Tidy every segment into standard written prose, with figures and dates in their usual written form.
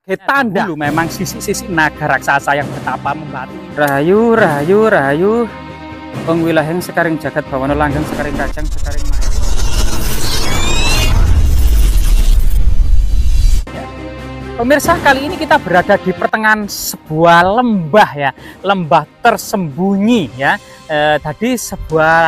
Tanda dulu memang sisi-sisi naga raksasa yang betapa membatu. Rahayu, rahayu, rahayu. Wong wilahing sekaring jagat bawana langgeng sekaring kajang sekaring maya. Pemirsa, kali ini kita berada di pertengahan sebuah lembah ya, lembah tersembunyi ya. Tadi sebuah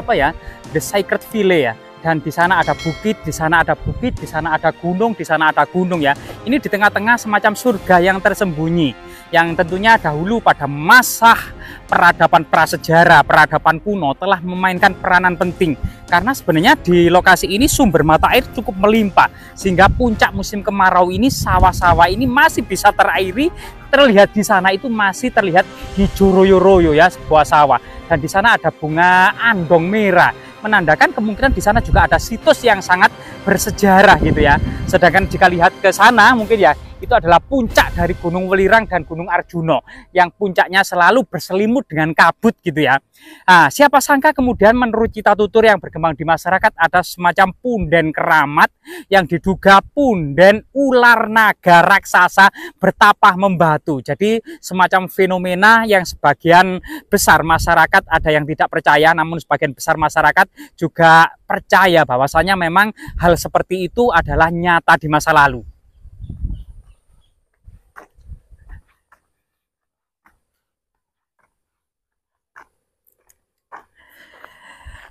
apa ya, The Sacred Valley ya. Dan di sana ada bukit, di sana ada bukit, di sana ada gunung, di sana ada gunung ya. Ini di tengah-tengah semacam surga yang tersembunyi, yang tentunya dahulu pada masa peradaban prasejarah, peradaban kuno telah memainkan peranan penting. Karena sebenarnya di lokasi ini sumber mata air cukup melimpah, sehingga puncak musim kemarau ini sawah-sawah ini masih bisa terairi. Terlihat di sana itu masih terlihat hijau royo-royo ya, sebuah sawah. Dan di sana ada bunga andong merah, menandakan kemungkinan di sana juga ada situs yang sangat bersejarah gitu ya. Sedangkan jika lihat ke sana mungkin ya, itu adalah puncak dari Gunung Welirang dan Gunung Arjuno yang puncaknya selalu berselimut dengan kabut gitu ya. Nah, siapa sangka kemudian menurut cita tutur yang berkembang di masyarakat ada semacam punden keramat yang diduga punden ular naga raksasa bertapah membatu. Jadi semacam fenomena yang sebagian besar masyarakat ada yang tidak percaya, namun sebagian besar masyarakat juga percaya bahwasanya memang hal seperti itu adalah nyata di masa lalu.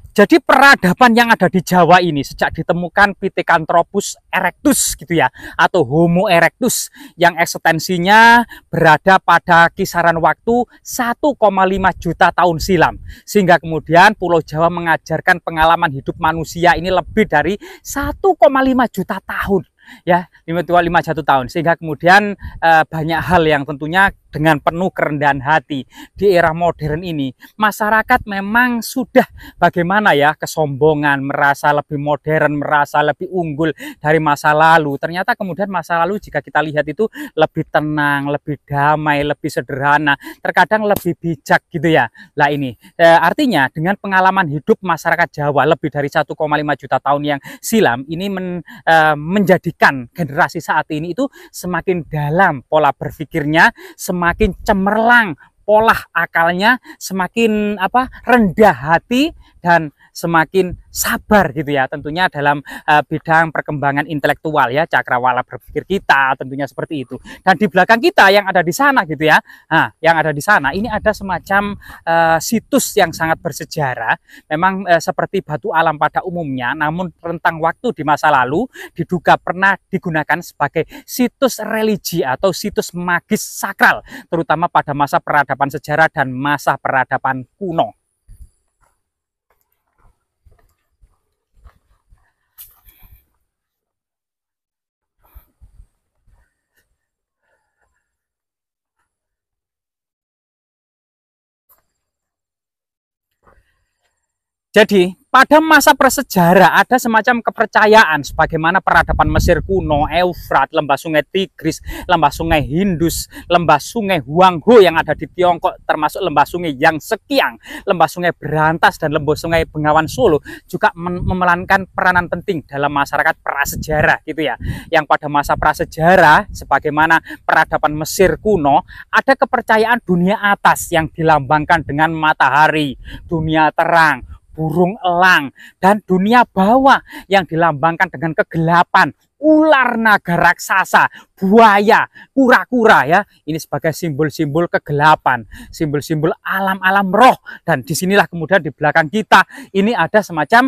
Jadi peradaban yang ada di Jawa ini sejak ditemukan Pithecanthropus erectus gitu ya, atau Homo erectus yang eksistensinya berada pada kisaran waktu 1,5 juta tahun silam. Sehingga kemudian Pulau Jawa mengajarkan pengalaman hidup manusia ini lebih dari 1,5 juta tahun. Ya, 5,1 tahun, sehingga kemudian banyak hal yang tentunya dengan penuh kerendahan hati di era modern ini. Masyarakat memang sudah bagaimana ya, kesombongan, merasa lebih modern, merasa lebih unggul dari masa lalu. Ternyata kemudian masa lalu jika kita lihat itu lebih tenang, lebih damai, lebih sederhana, terkadang lebih bijak gitu ya. Lah ini artinya dengan pengalaman hidup masyarakat Jawa lebih dari 1,5 juta tahun yang silam ini menjadikan generasi saat ini itu semakin dalam pola berpikirnya, semakin cemerlang pola akalnya, semakin rendah hati dan semakin sabar gitu ya, tentunya dalam bidang perkembangan intelektual ya, cakrawala berpikir kita tentunya seperti itu. Dan di belakang kita yang ada di sana gitu ya, nah yang ada di sana ini ada semacam situs yang sangat bersejarah, memang seperti batu alam pada umumnya, namun rentang waktu di masa lalu diduga pernah digunakan sebagai situs religi atau situs magis sakral, terutama pada masa peradaban sejarah dan masa peradaban kuno. Jadi pada masa prasejarah ada semacam kepercayaan sebagaimana peradaban Mesir kuno, Eufrat, lembah sungai Tigris, lembah sungai Indus, lembah sungai Huangho yang ada di Tiongkok, termasuk lembah sungai Yangtze Kiang, lembah sungai Berantas dan lembah sungai Bengawan Solo juga memerankan peranan penting dalam masyarakat prasejarah gitu ya. Yang pada masa prasejarah sebagaimana peradaban Mesir kuno ada kepercayaan dunia atas yang dilambangkan dengan matahari, dunia terang, burung elang, dan dunia bawah yang dilambangkan dengan kegelapan, ular naga raksasa, buaya, kura-kura ya. Ini sebagai simbol-simbol kegelapan, simbol-simbol alam-alam roh. Dan disinilah kemudian di belakang kita ini ada semacam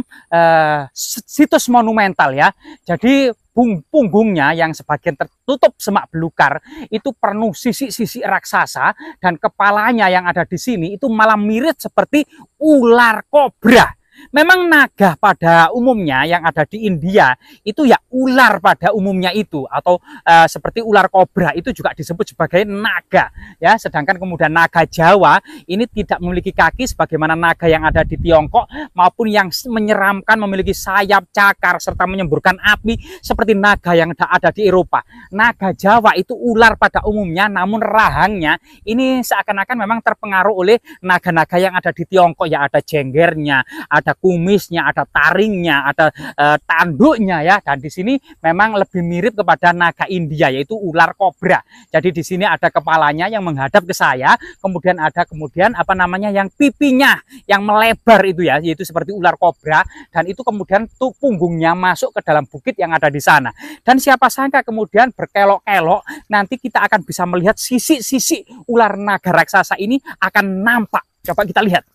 situs monumental ya. Jadi punggungnya yang sebagian tertutup semak belukar itu penuh sisi-sisi raksasa, dan kepalanya yang ada di sini itu malah mirip seperti ular kobra. Memang naga pada umumnya yang ada di India itu ya ular pada umumnya itu, atau seperti ular kobra itu juga disebut sebagai naga ya. Sedangkan kemudian naga Jawa ini tidak memiliki kaki sebagaimana naga yang ada di Tiongkok, maupun yang menyeramkan memiliki sayap, cakar serta menyemburkan api seperti naga yang ada di Eropa. Naga Jawa itu ular pada umumnya, namun rahangnya ini seakan-akan memang terpengaruh oleh naga-naga yang ada di Tiongkok ya, ada jenggernya, ada kumisnya, ada taringnya, ada tanduknya ya. Dan di sini memang lebih mirip kepada naga India, yaitu ular kobra. Jadi di sini ada kepalanya yang menghadap ke saya, kemudian ada apa namanya yang pipinya yang melebar itu ya, yaitu seperti ular kobra, dan itu kemudian tuh punggungnya masuk ke dalam bukit yang ada di sana. Dan siapa sangka kemudian berkelok-kelok nanti kita akan bisa melihat sisi-sisi ular naga raksasa ini akan nampak. Coba kita lihat.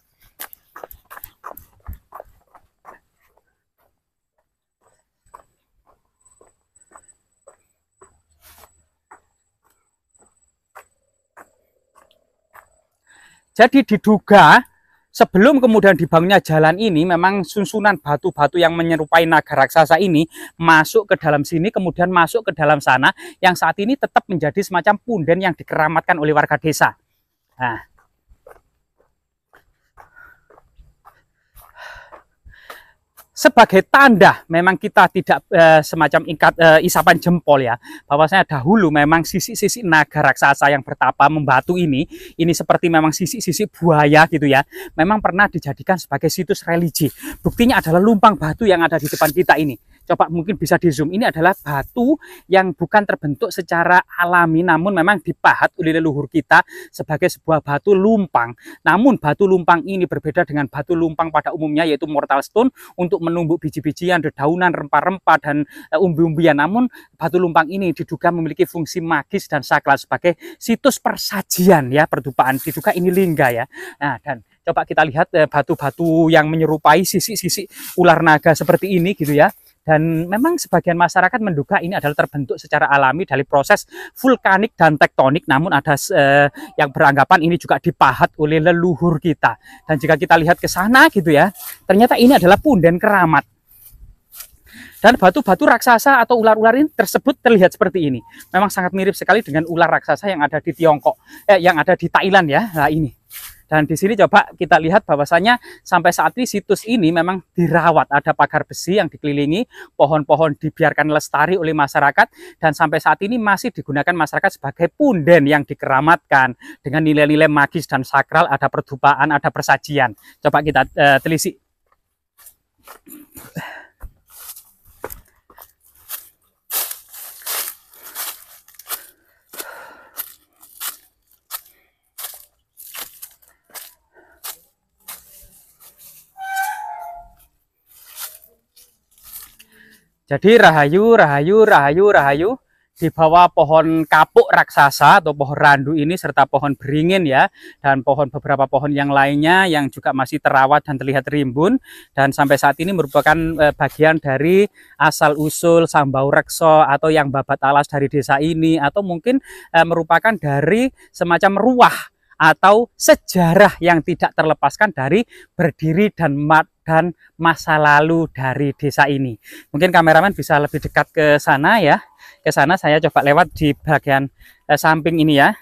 Jadi diduga sebelum kemudian dibangunnya jalan ini, memang susunan batu-batu yang menyerupai naga raksasa ini masuk ke dalam sini, kemudian masuk ke dalam sana, yang saat ini tetap menjadi semacam punden yang dikeramatkan oleh warga desa. Nah, sebagai tanda memang kita tidak semacam isapan jempol ya, bahwasanya dahulu memang sisi-sisi naga raksasa yang bertapa membatu ini seperti memang sisi-sisi buaya gitu ya, memang pernah dijadikan sebagai situs religi. Buktinya adalah lumpang batu yang ada di depan kita ini. Coba mungkin bisa di zoom, ini adalah batu yang bukan terbentuk secara alami, namun memang dipahat oleh leluhur kita sebagai sebuah batu lumpang. Namun batu lumpang ini berbeda dengan batu lumpang pada umumnya, yaitu mortal stone untuk menumbuk biji-bijian, dedaunan, rempah-rempah, dan umbi-umbian. Namun batu lumpang ini diduga memiliki fungsi magis dan sakral sebagai situs persajian ya, perdupaan. Diduga ini lingga ya. Nah, dan coba kita lihat batu-batu yang menyerupai sisi-sisi ular naga seperti ini gitu ya. Dan memang sebagian masyarakat menduga ini adalah terbentuk secara alami dari proses vulkanik dan tektonik, namun ada yang beranggapan ini juga dipahat oleh leluhur kita. Dan jika kita lihat ke sana gitu ya, ternyata ini adalah punden keramat. Dan batu-batu raksasa atau ular-ular ini tersebut terlihat seperti ini. Memang sangat mirip sekali dengan ular raksasa yang ada di Tiongkok, yang ada di Thailand ya. Nah ini. Dan di sini coba kita lihat bahwasanya sampai saat ini situs ini memang dirawat, ada pagar besi yang dikelilingi, pohon-pohon dibiarkan lestari oleh masyarakat, dan sampai saat ini masih digunakan masyarakat sebagai punden yang dikeramatkan dengan nilai-nilai magis dan sakral, ada perdupaan, ada persajian. Coba kita telisik. Jadi rahayu, rahayu, rahayu, rahayu, di bawah pohon kapuk raksasa atau pohon randu ini serta pohon beringin ya, dan beberapa pohon yang lainnya yang juga masih terawat dan terlihat rimbun, dan sampai saat ini merupakan bagian dari asal usul Sambau Rekso atau yang babat alas dari desa ini, atau mungkin merupakan dari semacam ruah atau sejarah yang tidak terlepaskan dari berdiri dan masa lalu dari desa ini. Mungkin kameramen bisa lebih dekat ke sana ya. Ke sana saya coba lewat di bagian samping ini ya.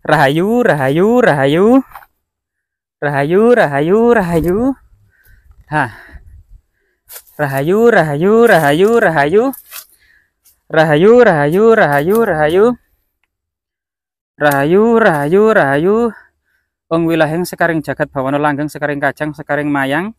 Rahayu, rahayu, rahayu. Rahayu, rahayu, rahayu. Nah. Rahayu, rahayu, rahayu, rahayu. Rahayu, rahayu, rahayu, rahayu. Rahayu, rahayu, rahayu. Ong wilaheng sekaring jagat bawana langgeng sekaring kajang sekaring mayang.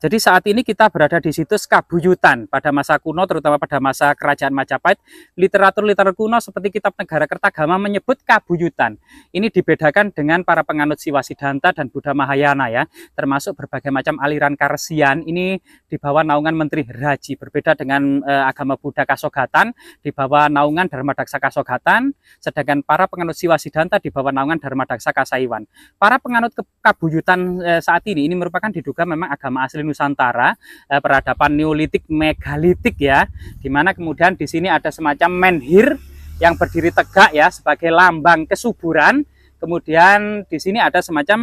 Jadi saat ini kita berada di situs Kabuyutan. Pada masa kuno, terutama pada masa kerajaan Majapahit, literatur-literatur kuno seperti kitab Negara Kertagama menyebut Kabuyutan. Ini dibedakan dengan para penganut Siwa Siddhanta dan Buddha Mahayana ya, termasuk berbagai macam aliran Karesian. Ini di bawah naungan Menteri Raji, berbeda dengan agama Buddha Kasogatan, di bawah naungan Dharmadaksa Kasogatan, sedangkan para penganut Siwa Siddhanta di bawah naungan Dharmadaksa Kasaiwan. Para penganut Kabuyutan saat ini merupakan diduga memang agama asli Nusantara, peradaban Neolitik megalitik ya, dimana kemudian di sini ada semacam menhir yang berdiri tegak ya sebagai lambang kesuburan. Kemudian di sini ada semacam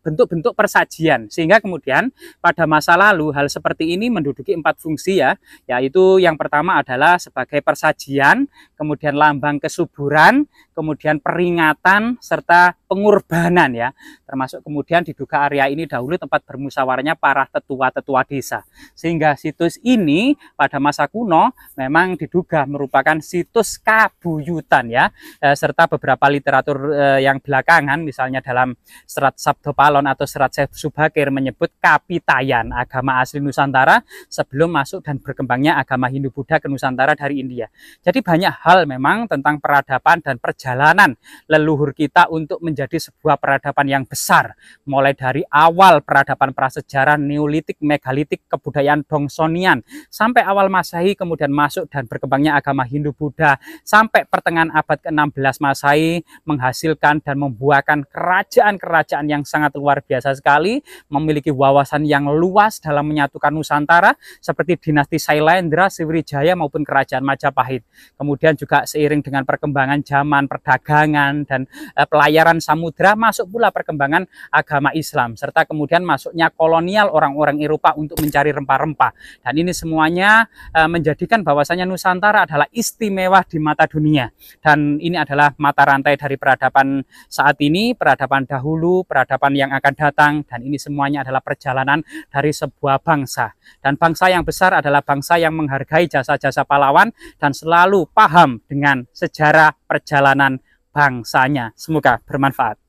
bentuk-bentuk persajian, sehingga kemudian pada masa lalu hal seperti ini menduduki 4 fungsi ya, yaitu yang pertama adalah sebagai persajian, kemudian lambang kesuburan, kemudian peringatan serta pengorbanan ya, termasuk kemudian diduga area ini dahulu tempat bermusyawarahnya para tetua-tetua desa, sehingga situs ini pada masa kuno memang diduga merupakan situs Kabuyutan ya, serta beberapa literatur yang belakangan misalnya dalam Serat Sabdo Palo Alon atau Serat Syekh Subakir menyebut kapitayan agama asli Nusantara sebelum masuk dan berkembangnya agama Hindu-Buddha ke Nusantara dari India. Jadi banyak hal memang tentang peradaban dan perjalanan leluhur kita untuk menjadi sebuah peradaban yang besar. Mulai dari awal peradaban prasejarah Neolitik, Megalitik, kebudayaan Dongsonian, sampai awal Masehi, kemudian masuk dan berkembangnya agama Hindu-Buddha, sampai pertengahan abad ke-16 Masehi, menghasilkan dan membuahkan kerajaan-kerajaan yang sangat luar biasa sekali, memiliki wawasan yang luas dalam menyatukan Nusantara, seperti dinasti Sailendra, Sriwijaya maupun kerajaan Majapahit. Kemudian juga seiring dengan perkembangan zaman, perdagangan, dan pelayaran samudra, masuk pula perkembangan agama Islam, serta kemudian masuknya kolonial orang-orang Eropa untuk mencari rempah-rempah. Dan ini semuanya menjadikan bahwasanya Nusantara adalah istimewa di mata dunia. Dan ini adalah mata rantai dari peradaban saat ini, peradaban dahulu, peradaban yang akan datang, dan ini semuanya adalah perjalanan dari sebuah bangsa. Dan bangsa yang besar adalah bangsa yang menghargai jasa-jasa pahlawan dan selalu paham dengan sejarah perjalanan bangsanya. Semoga bermanfaat.